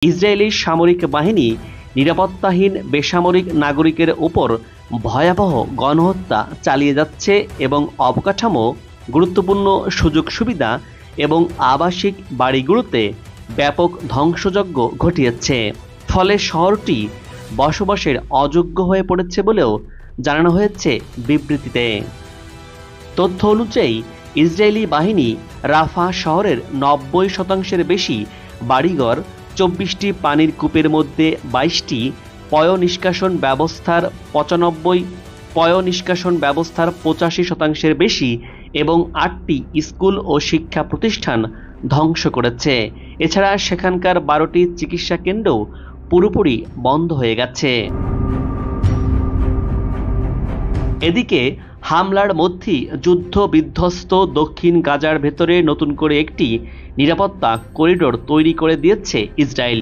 Israeli সামরিক বাহিনী নিরাপত্তাহীন বেসামরিক নাগরিকের উপর ভয়াবহ গণহত্যা চালিয়ে যাচ্ছে এবং অবকাঠামো, গুরুত্বপূর্ণ সুযোগ সুবিধা এবং আবাসিক বাড়িগুলোতে ব্যাপক ধ্বংসযজ্ঞ ঘটিয়েছে। ফলে শহরটি বসবাসের অযোগ্য হয়ে পড়েছে বলেও জানানো হয়েছে বিবৃতিতে। তথ্য অনুযায়ী ইসরায়েলি বাহিনী রাফা শহরের 90% বেশি বাড়িঘর, 24টি পানির কূপের মধ্যে 22টি, পয় নিষ্কাশন ব্যবস্থার 85% বেশি এবং 8টি স্কুল ও শিক্ষা প্রতিষ্ঠান ধ্বংস করেছে। এছাড়া সেখানকার 12টি চিকিৎসা কেন্দ্রও পুরোপুরি বন্ধ হয়ে গেছে। এদিকে হামলার মধ্যেই যুদ্ধ বিধ্বস্ত দক্ষিণ গাজার ভেতরে নতুন করে একটি নিরাপত্তা করিডোর তৈরি করে দিয়েছে ইসরায়েল।